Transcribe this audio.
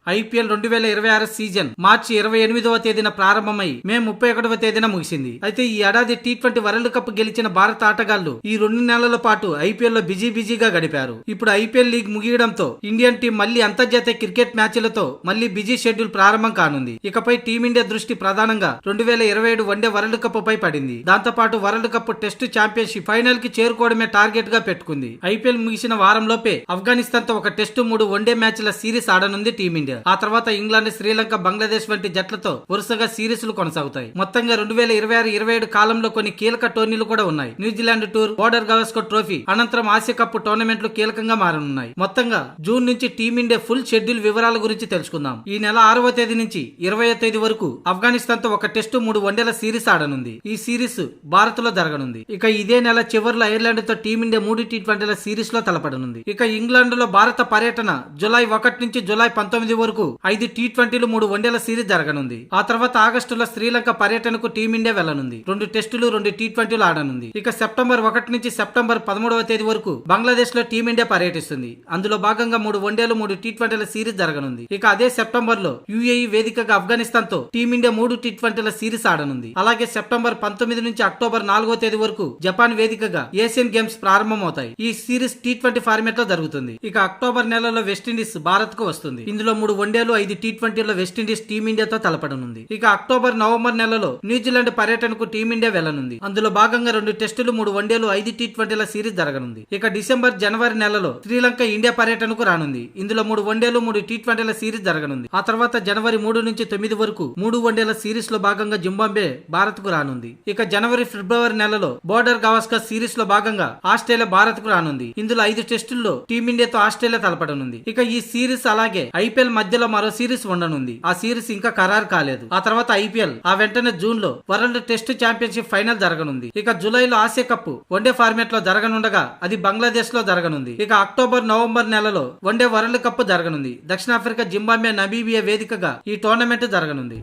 IPL 2026 season మార్చి 28వ తేదీన ప్రారంభమై మే 31వ తేదీన ముగిసింది. అయితే ఈ ఏడాది టీ20 వరల్డ్ కప్ గెలిచిన భారత ఆటగాళ్లు ఈ 2 నెలల పాటు ఐపీఎల్ లో బిజీగా గడిపారు. ఇప్పుడు ఐపీఎల్ లీగ్ ముగియడంతో ఇండియన్ టీం మళ్లీ అంతర్జాతీయ క్రికెట్ మ్యాచ్లతో మళ్లీ బిజీ షెడ్యూల్ ప్రారంభం కానుంది. ఇకపై టీమిండియా దృష్టి ప్రధానంగా 2027 వన్డే వరల్డ్ కప్ పై పడింది. దాంతో పాటు world cup test championship final కి చేరుకోవడమే టార్గెట్ గా పెట్టుకుంది. ఐపీఎల్ ముగిసిన వారంలోపే ఆఫ్ఘనిస్తాన్ తో ఒక టెస్ట్ 3 వన్డే మ్యాచ్ల సిరీస్ ఆడనుంది టీమిండియా. ఆ తర్వాత ఇంగ్లాండ్, శ్రీలంక, బంగ్లాదేశ్ వంటి జట్లతో వరుసగా సిరీస్లు కొనసాగుతాయి. మొత్తంగా 2026-27 కాలంలో కొన్ని కీలక టోర్నీలు కూడా ఉన్నాయి. New Zealand tour, border Gavaskar trophy అనంతరం ఆసియా కప్ టోర్నమెంట్లు కీలకంగా మారనున్నాయి. మొత్తంగా జూన్ నుంచి టీమిండియా ఫుల్ షెడ్యూల్ వివరాల గురించి తెలుసుకుందాం. ఈ నెల 6వ తేదీ నుంచి 20వ తేదీ వరకు ఆఫ్ఘనిస్తాన్ తో ఒక టెస్ట్ 3 వన్డేల సిరీస్ ఆడనుంది. ఈ సిరీస్ భారత్ లో జరగనుంది. ఇక ఇదే నెల చివరిలో ఐర్లాండ్ తో టీమిండియా 3 టీ20ల సిరీస్ లో తలపడనుంది. ఇక ఇంగ్లాండ్ లో భారత పర్యటన జూలై 1 నుంచి జూలై 19 వరకు 5 టీ20లు 3 వన్డేల సిరీస్ జరగనుంది. ఆ తర్వాత ఆగస్టులో శ్రీలంక పర్యటనకు టీమిండియా వెళ్లనుంది. 2 టెస్టులు 2 టీ20లు ఆడనుంది. ఇక సెప్టెంబర్ 1 నుంచి సెప్టెంబర్ 13వ తేదీ వరకు బంగ్లాదేశ్ లో టీమిండియా పర్యటిస్తుంది. అందులో భాగంగా 3 వన్డేలు 3 టీ20ల సిరీస్ జరగనుంది. ఇక అదే సెప్టెంబర్ లో యుఏఈ వేదికగా ఆఫ్ఘనిస్తాన్ తో టీమిండియా 3 టీ20ల సిరీస్ ఆడనుంది. అలాగే సెప్టెంబర్ 19 నుంచి అక్టోబర్ 4వ తేదీ వరకు జపాన్ వేదికగా ఏషియన్ గేమ్స్ ప్రారంభమవుతాయి. ఈ సిరీస్ టీ20 ఫార్మాట్ లో జరుగుతుంది. ఇక అక్టోబర్ నెలలో వెస్టిండీస్ భారత్ కు వస్తుంది. ఇందులో 3 వన్డేలు 5 టీ20లో వెస్టిండీస్ టీమిండియాతో తలపడనుంది. ఇక అక్టోబర్ నవంబర్ నెలలో న్యూజిలాండ్ పర్యటనకు టీమిండియా వెళ్లనుంది. అందులో భాగంగా 2 టెస్టులు 3 వన్డేలు 5 టీ20ల సిరీస్ జరగనుంది. ఇక డిసెంబర్ జనవరి నెలలో శ్రీలంక ఇండియా పర్యటనకు రానుంది. ఇందులో 3 వన్డేలు 3 టీ20ల సిరీస్ జరగనుంది. ఆ తర్వాత జనవరి 3 నుంచి 9 వరకు 3 వన్డేల సిరీస్ లో భాగంగా జింబాబ్వే భారత్ కు రానుంది. ఇక జనవరి ఫిబ్రవరి నెలలో బోర్డర్ గవాస్కర్ సిరీస్ లో భాగంగా ఆస్ట్రేలియా భారత్ కు రానుంది. ఇందులో 5 టెస్టుల్లో టీమిండియాతో ఆస్ట్రేలియా తలపడనుంది. ఇక ఈ సిరీస్ అలాగే ఐపీఎల్ మధ్యలో మరో సిరీస్ ఉండనుంది. ఆ సిరీస్ ఇంకా ఖరారు కాలేదు. ఆ తర్వాత ఐపీఎల్, ఆ వెంటనే జూన్ లో వరల్డ్ టెస్ట్ ఛాంపియన్షిప్ ఫైనల్ జరగనుంది. ఇక జూలైలో ఆసియా కప్ వన్డే ఫార్మాట్ లో జరగనుండగా అది బంగ్లాదేశ్ లో జరగనుంది. ఇక అక్టోబర్ నవంబర్ నెలలో వన్డే వరల్డ్ కప్ జరగనుంది. దక్షిణాఫ్రికా, జింబాబ్వే, నమీబియా వేదికగా ఈ టోర్నమెంట్ జరగనుంది.